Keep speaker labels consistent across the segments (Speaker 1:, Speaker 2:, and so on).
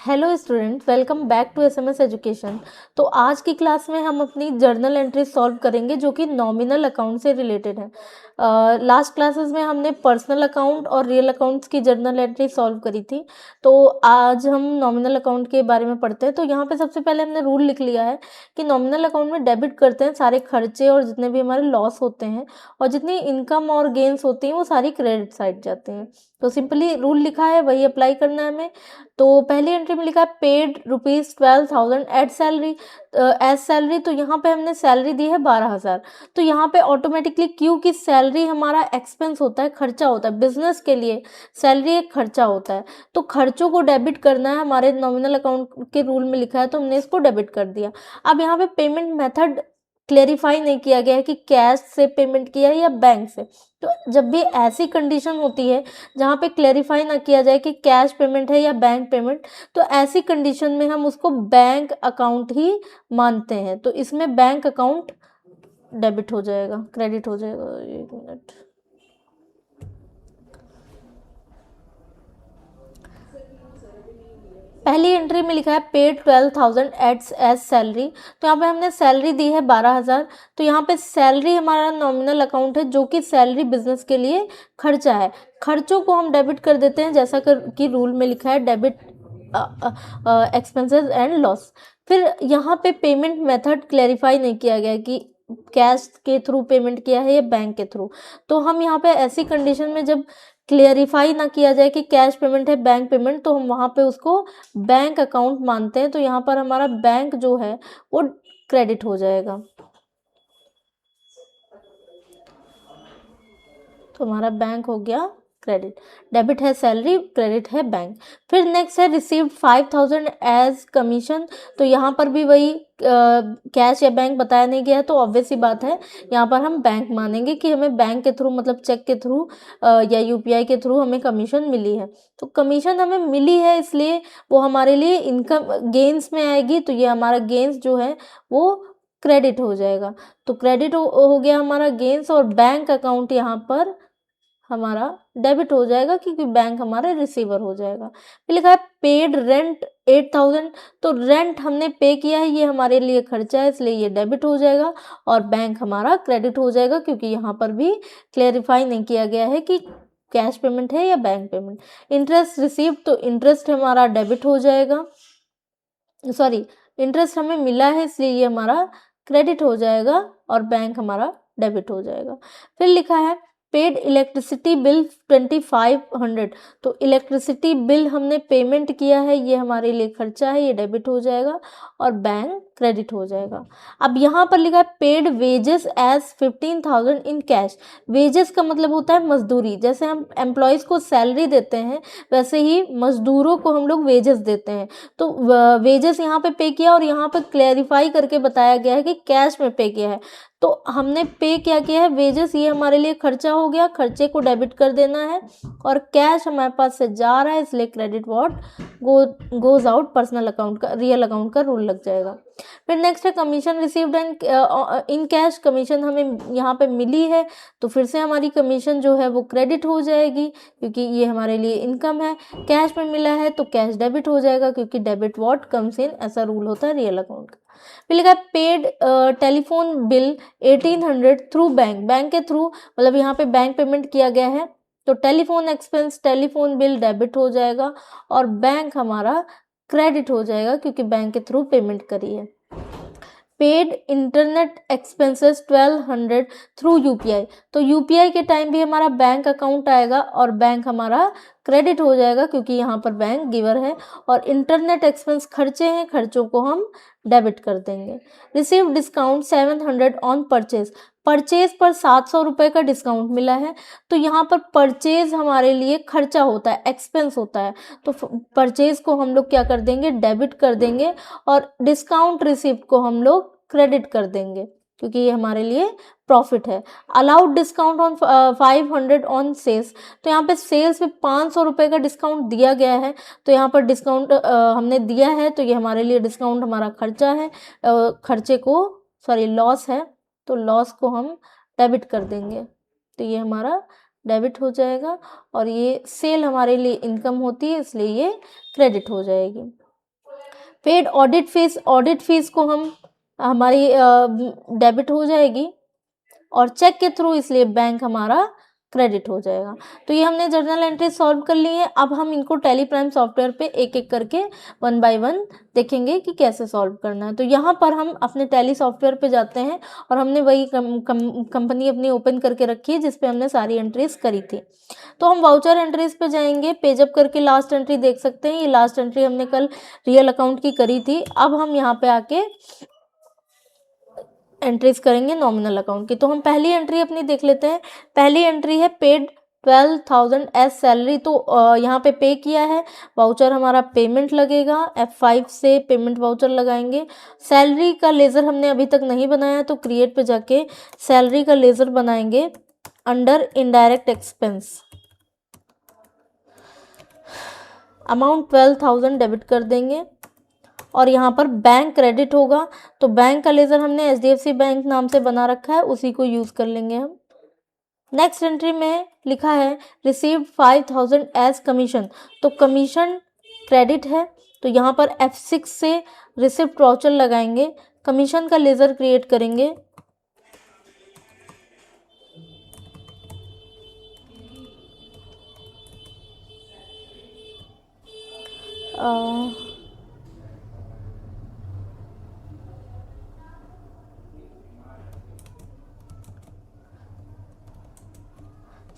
Speaker 1: Hello student, welcome back to SMS education. तो आज की क्लास में हम अपनी जर्नल एंट्री सॉल्व करेंगे जो कि नॉमिनल अकाउंट से रिलेटेड है। लास्ट क्लासेस में हमने पर्सनल अकाउंट और रियल अकाउंट्स की जर्नल एंट्री सॉल्व करी थी। तो आज हम नॉमिनल अकाउंट के बारे में पढ़ते हैं। तो यहाँ पे सबसे पहले हमने रूल लिख लिया है कि नॉमिनल अकाउंट में डेबिट करते हैं सारे खर्चे और जितने भी हमारे लॉस होते हैं, और जितनी इनकम और गेन्स होती हैं वो सारी क्रेडिट साइड जाती हैं। तो सिंपली रूल लिखा है, वही अप्लाई करना है हमें। तो पहली एंट्री में लिखा है paid ₹12,000 at salary as salary. तो यहाँ पे हमने सैलरी दी है 12,000। तो यहाँ पे ऑटोमेटिकली, क्योंकि सैलरी हमारा एक्सपेंस होता है, खर्चा होता है, बिजनेस के लिए सैलरी एक खर्चा होता है, तो खर्चों को डेबिट करना है। हमारे नॉमिनल अकाउंट के रूल में लिखा है तो हमने इसको डेबिट कर दिया। अब यहाँ पे पेमेंट मेथड क्लेरिफाई नहीं किया गया है कि कैश से पेमेंट किया है या बैंक से। तो जब भी ऐसी कंडीशन होती है जहाँ पे क्लेरिफाई ना किया जाए कि कैश पेमेंट है या बैंक पेमेंट, तो ऐसी कंडीशन में हम उसको बैंक अकाउंट ही मानते हैं। तो इसमें बैंक अकाउंट डेबिट हो जाएगा, क्रेडिट हो जाएगा। एक मिनट, पहली एंट्री में लिखा है पेड 12,000 एज सैलरी। तो यहाँ पे हमने सैलरी दी है 12,000। तो यहाँ पे सैलरी हमारा नॉमिनल अकाउंट है जो कि सैलरी बिजनेस के लिए खर्चा है। खर्चों को हम डेबिट कर देते हैं जैसा कि रूल में लिखा है, डेबिट एक्सपेंसेस एंड लॉस। फिर यहाँ पे पेमेंट मेथड क्लेरिफाई नहीं किया गया कि कैश के थ्रू पेमेंट किया है या बैंक के थ्रू। तो हम यहाँ पे ऐसी कंडीशन में जब क्लियरिफाई ना किया जाए कि कैश पेमेंट है बैंक पेमेंट, तो हम वहाँ पे उसको बैंक अकाउंट मानते हैं। तो यहाँ पर हमारा बैंक जो है वो क्रेडिट हो जाएगा। तो हमारा बैंक हो गया क्रेडिट। डेबिट है सैलरी, क्रेडिट है बैंक। फिर नेक्स्ट है रिसीव्ड 5,000 एज कमीशन। तो यहाँ पर भी वही कैश या बैंक बताया नहीं गया है, तो ऑब्वियस सी बात है यहाँ पर हम बैंक मानेंगे कि हमें बैंक के थ्रू, मतलब चेक के थ्रू या यूपीआई के थ्रू हमें कमीशन मिली है। तो कमीशन हमें मिली है इसलिए वो हमारे लिए इनकम गेन्स में आएगी। तो ये हमारा गेन्स जो है वो क्रेडिट हो जाएगा। तो क्रेडिट हो गया हमारा गेन्स, और बैंक अकाउंट यहाँ पर हमारा डेबिट हो जाएगा क्योंकि बैंक हमारा रिसीवर हो जाएगा। फिर लिखा है पेड रेंट 8,000। तो रेंट हमने पे किया है, ये हमारे लिए खर्चा है इसलिए ये डेबिट हो जाएगा, और बैंक हमारा क्रेडिट हो जाएगा क्योंकि यहाँ पर भी क्लेरिफाई नहीं किया गया है कि कैश पेमेंट है या बैंक पेमेंट। इंटरेस्ट रिसीव, तो इंटरेस्ट हमारा डेबिट हो जाएगा, सॉरी, इंटरेस्ट हमें मिला है इसलिए ये हमारा क्रेडिट हो जाएगा और बैंक हमारा डेबिट हो जाएगा। फिर लिखा है पेड इलेक्ट्रिसिटी बिल 2,500। तो इलेक्ट्रिसिटी बिल हमने पेमेंट किया है, ये हमारे लिए खर्चा है, ये डेबिट हो जाएगा और बैंक क्रेडिट हो जाएगा। अब यहाँ पर लिखा है paid wages as 15,000 in cash. Wages का मतलब होता है मजदूरी। जैसे हम एम्प्लॉयज़ को सैलरी देते हैं वैसे ही मजदूरों को हम लोग वेजेस देते हैं। तो वेजेस यहाँ पे किया, और यहाँ पे क्लैरिफाई करके बताया गया है कि कैश में पे किया है। तो हमने पे क्या किया है, वेजेस, ये हमारे लिए खर्चा हो गया, खर्चे को डेबिट कर देना है, और कैश हमारे पास से जा रहा है इसलिए credit what goes out personal account का, रियल अकाउंट का रूल लग जाएगा। फिर नेक्स्ट है commission received in cash. Commission हमें यहाँ पे मिली है तो फिर से हमारी कमीशन जो है वो क्रेडिट हो जाएगी क्योंकि ये हमारे लिए इनकम है। कैश में मिला है तो कैश डेबिट हो जाएगा क्योंकि डेबिट व्हाट कम्स इन, ऐसा रूल होता है रियल अकाउंट का। फिर लिखा है paid telephone bill 1,800 through bank. Bank के थ्रू मतलब यहाँ पे बैंक पेमेंट किया गया है, तो telephone expense, telephone bill debit हो जाएगा और बैंक हमारा क्रेडिट हो जाएगा क्योंकि बैंक के थ्रू पेमेंट करी है। Paid internet expenses 1,200 through UPI. तो यूपीआई के टाइम भी हमारा बैंक अकाउंट आएगा और बैंक हमारा क्रेडिट हो जाएगा क्योंकि यहाँ पर बैंक गिवर है, और इंटरनेट एक्सपेंस खर्चे हैं, खर्चों को हम डेबिट कर देंगे। Receive discount 700 on purchase. Purchase पर 700 रुपये का डिस्काउंट मिला है। तो यहाँ पर परचेज हमारे लिए खर्चा होता है, एक्सपेंस होता है, तो परचेज को हम लोग क्या कर देंगे, डेबिट कर देंगे, और डिस्काउंट रिसिप्ट को हम लोग क्रेडिट कर देंगे क्योंकि ये हमारे लिए प्रॉफिट है। Allowed discount on 500 on sales. तो यहाँ पे सेल्स पे 500 रुपये का डिस्काउंट दिया गया है, तो यहाँ पर डिस्काउंट हमने दिया है तो ये हमारे लिए डिस्काउंट हमारा खर्चा है, खर्चे को, सॉरी, लॉस है, तो लॉस को हम डेबिट कर देंगे, तो ये हमारा डेबिट हो जाएगा, और ये सेल हमारे लिए इनकम होती है इसलिए ये क्रेडिट हो जाएगी। पेड ऑडिट फीस को हम हमारी डेबिट हो जाएगी, और चेक के थ्रू इसलिए बैंक हमारा क्रेडिट हो जाएगा। तो ये हमने जर्नल एंट्री सॉल्व कर ली है। अब हम इनको टैली प्राइम सॉफ्टवेयर पे एक एक करके 1 बाय 1 देखेंगे कि कैसे सॉल्व करना है। तो यहाँ पर हम अपने टैली सॉफ्टवेयर पे जाते हैं और हमने वही कंपनी अपनी ओपन करके रखी है जिस पे हमने सारी एंट्रीज करी थी। तो हम वाउचर एंट्रीज पे जाएंगे, पेज अप करके लास्ट एंट्री देख सकते हैं। ये लास्ट एंट्री हमने कल रियल अकाउंट की करी थी। अब हम यहाँ पे आके एंट्रीज करेंगे नॉमिनल अकाउंट की। तो हम पहली एंट्री अपनी देख लेते हैं। पहली एंट्री है पेड 12,000 एज सैलरी। तो यहाँ पे पे किया है, वाउचर हमारा पेमेंट लगेगा, F5 से पेमेंट वाउचर लगाएंगे। सैलरी का लेज़र हमने अभी तक नहीं बनाया, तो क्रिएट पे जाके सैलरी का लेज़र बनाएंगे under indirect expense. Amount 12,000 debit कर देंगे और यहाँ पर बैंक क्रेडिट होगा। तो बैंक का लेज़र हमने HDFC बैंक नाम से बना रखा है, उसी को यूज़ कर लेंगे हम। नेक्स्ट एंट्री में लिखा है रिसीव्ड 5,000 एज कमीशन। तो कमीशन क्रेडिट है, तो यहाँ पर F6 से रिसिप्ट वाउचर लगाएंगे, कमीशन का लेज़र क्रिएट करेंगे।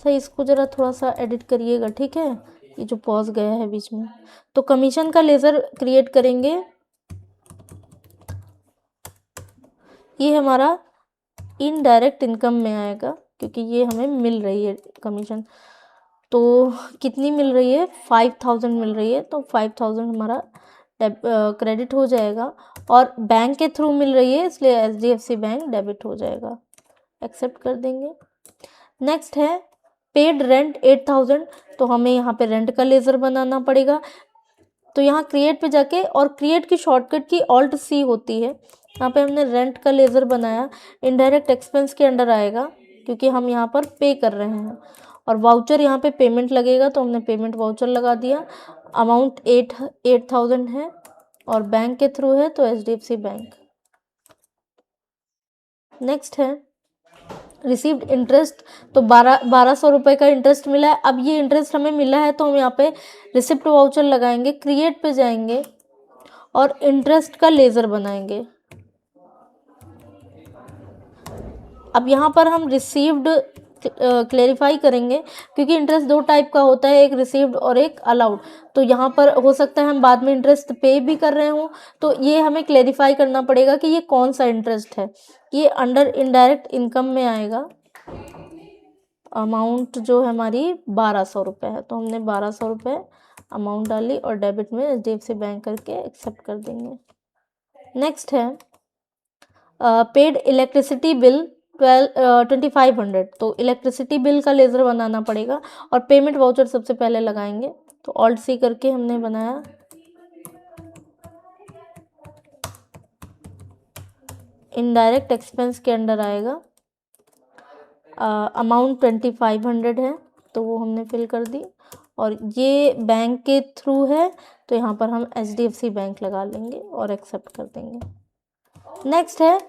Speaker 1: सही, इसको ज़रा थोड़ा सा एडिट करिएगा, ठीक है, ये जो पॉज गया है बीच में। तो कमीशन का लेज़र क्रिएट करेंगे। ये हमारा इनडायरेक्ट इनकम में आएगा क्योंकि ये हमें मिल रही है कमीशन। तो कितनी मिल रही है? 5,000 मिल रही है। तो 5,000 हमारा क्रेडिट हो जाएगा और बैंक के थ्रू मिल रही है, इसलिए HDFC बैंक डेबिट हो जाएगा। एक्सेप्ट कर देंगे। नेक्स्ट है पेड रेंट 8,000। तो हमें यहाँ पे रेंट का लेज़र बनाना पड़ेगा। तो यहाँ क्रिएट पे जाके, और क्रिएट की शॉर्टकट की Alt+C होती है, यहाँ पे हमने रेंट का लेज़र बनाया। इनडायरेक्ट एक्सपेंस के अंडर आएगा क्योंकि हम यहाँ पर पे कर रहे हैं, और वाउचर यहाँ पे पेमेंट लगेगा तो हमने पेमेंट वाउचर लगा दिया। अमाउंट 8,000 है और बैंक के थ्रू है तो HDFC बैंक। नेक्स्ट है रिसीव्ड इंटरेस्ट। तो 1200 रुपये का इंटरेस्ट मिला है। अब ये इंटरेस्ट हमें मिला है तो हम यहाँ पे रिसिप्ट वाउचर लगाएंगे, क्रिएट पे जाएंगे और इंटरेस्ट का लेज़र बनाएंगे। अब यहाँ पर हम रिसीव्ड क्लेरिफाई करेंगे क्योंकि इंटरेस्ट 2 टाइप का होता है, एक रिसीव्ड और एक अलाउड। तो यहाँ पर हो सकता है हम बाद में इंटरेस्ट पे भी कर रहे हों, तो ये हमें क्लेरिफाई करना पड़ेगा कि ये कौन सा इंटरेस्ट है। ये अंडर इनडायरेक्ट इनकम में आएगा। अमाउंट जो है हमारी 1200 रुपये है, तो हमने 1200 रुपये अमाउंट डाली और डेबिट में HDFC बैंक करके एक्सेप्ट कर देंगे। नेक्स्ट है पेड इलेक्ट्रिसिटी बिल 2,500। तो इलेक्ट्रिसिटी बिल का लेज़र बनाना पड़ेगा और पेमेंट वाउचर सबसे पहले लगाएंगे। तो Alt+C करके हमने बनाया। इनडायरेक्ट एक्सपेंस के अंडर आएगा। अमाउंट 2,500 है तो वो हमने फिल कर दी, और ये बैंक के थ्रू है तो यहाँ पर हम HDFC बैंक लगा लेंगे और एक्सेप्ट कर देंगे। नेक्स्ट है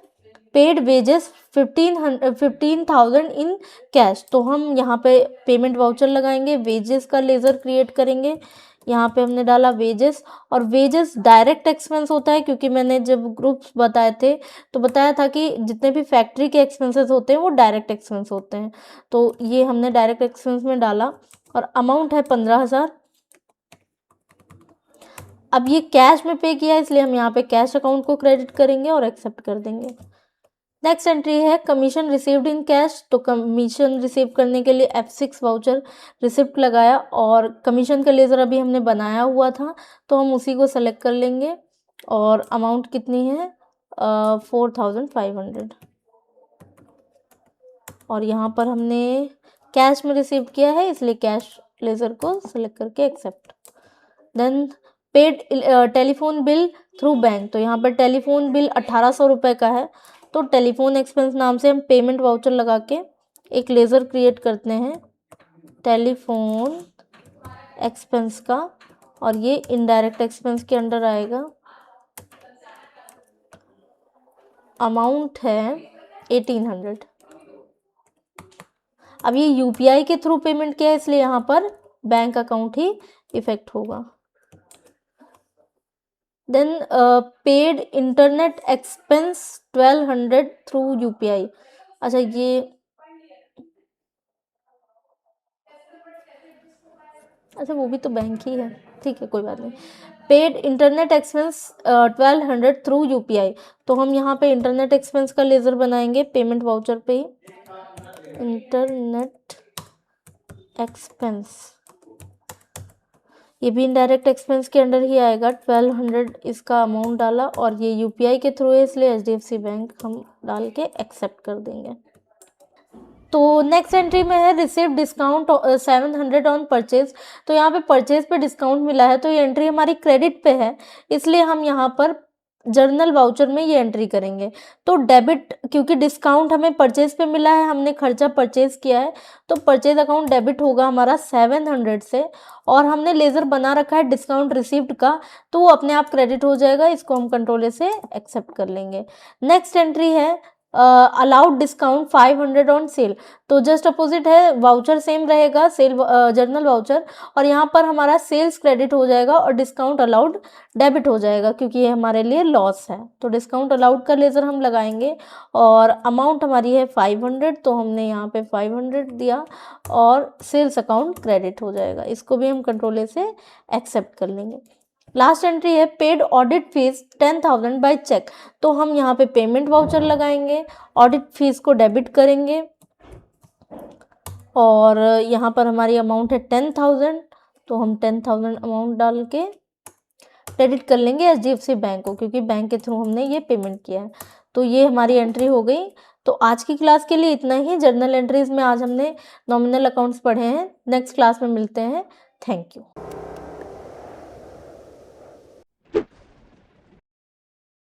Speaker 1: पेड वेजेस 15,000 इन कैश। तो हम यहाँ पे पेमेंट वाउचर लगाएंगे, वेजेस का लेज़र क्रिएट करेंगे। यहाँ पे हमने डाला वेजेस, और वेजेस डायरेक्ट एक्सपेंस होता है क्योंकि मैंने जब ग्रुप्स बताए थे तो बताया था कि जितने भी फैक्ट्री के एक्सपेंसेस होते हैं वो डायरेक्ट एक्सपेंस होते हैं। तो ये हमने डायरेक्ट एक्सपेंस में डाला और अमाउंट है 15,000। अब ये कैश में पे किया इसलिए हम यहाँ पे कैश अकाउंट को क्रेडिट करेंगे और एक्सेप्ट कर देंगे। नेक्स्ट एंट्री है कमीशन रिसीव्ड इन कैश। तो कमीशन रिसीव करने के लिए F6 वाउचर रिसिप्ट लगाया, और कमीशन का लेज़र अभी हमने बनाया हुआ था तो हम उसी को सेलेक्ट कर लेंगे। और अमाउंट कितनी है? 4,500। और यहाँ पर हमने कैश में रिसीव किया है इसलिए कैश लेज़र को सेलेक्ट करके accept. Then paid telephone bill through bank. तो यहाँ पर टेलीफोन बिल 1,800 रुपये का है, तो टेलीफोन एक्सपेंस नाम से हम पेमेंट वाउचर लगा के एक लेज़र क्रिएट करते हैं टेलीफोन एक्सपेंस का, और ये इनडायरेक्ट एक्सपेंस के अंडर आएगा। अमाउंट है 1800। अब ये यूपीआई के थ्रू पेमेंट किया है, इसलिए यहाँ पर बैंक अकाउंट ही इफेक्ट होगा। Then paid internet expense 1200 through UPI. अच्छा ये अच्छा वो भी तो बैंक ही है, ठीक है कोई बात नहीं। Paid internet expense 1200 through UPI, तो हम यहाँ पे इंटरनेट एक्सपेंस का लेज़र बनाएंगे पेमेंट वाउचर पे ही। इंटरनेट एक्सपेंस ये भी इनडायरेक्ट एक्सपेंस के अंडर ही आएगा। 1200 इसका अमाउंट डाला और ये यूपीआई के थ्रू है, इसलिए एचडीएफसी बैंक हम डाल के एक्सेप्ट कर देंगे। तो नेक्स्ट एंट्री में है रिसीव डिस्काउंट 700 ऑन परचेज। तो यहाँ पे परचेज पे डिस्काउंट मिला है, तो ये एंट्री हमारी क्रेडिट पे है, इसलिए हम यहाँ पर जर्नल वाउचर में ये एंट्री करेंगे। तो डेबिट, क्योंकि डिस्काउंट हमें परचेज पे मिला है, हमने खर्चा परचेज किया है, तो परचेज अकाउंट डेबिट होगा हमारा 700 से, और हमने लेज़र बना रखा है डिस्काउंट रिसीव्ड का, तो वो अपने आप क्रेडिट हो जाएगा। इसको हम कंट्रोल से एक्सेप्ट कर लेंगे। नेक्स्ट एंट्री है अलाउड डिस्काउंट 500 ऑन सेल। तो जस्ट अपोजिट है, वाउचर सेम रहेगा, सेल जर्नल वाउचर, और यहाँ पर हमारा सेल्स क्रेडिट हो जाएगा और डिस्काउंट अलाउड डेबिट हो जाएगा, क्योंकि ये हमारे लिए लॉस है। तो डिस्काउंट अलाउड का लेज़र हम लगाएंगे और अमाउंट हमारी है 500, तो हमने यहाँ पे 500 दिया और सेल्स अकाउंट क्रेडिट हो जाएगा। इसको भी हम कंट्रोल से एक्सेप्ट कर लेंगे। लास्ट एंट्री है paid audit fees 10,000 by cheque. तो हम यहाँ पे पेमेंट वाउचर लगाएंगे, ऑडिट फीस को डेबिट करेंगे और यहाँ पर हमारी अमाउंट है 10,000, तो हम 10,000 अमाउंट डाल के क्रेडिट कर लेंगे एचडीएफसी बैंक को, क्योंकि बैंक के थ्रू हमने ये पेमेंट किया है। तो ये हमारी एंट्री हो गई। तो आज की क्लास के लिए इतना ही। जर्नल एंट्रीज में आज हमने नॉमिनल अकाउंट्स पढ़े हैं। नेक्स्ट क्लास में मिलते हैं। Thank you.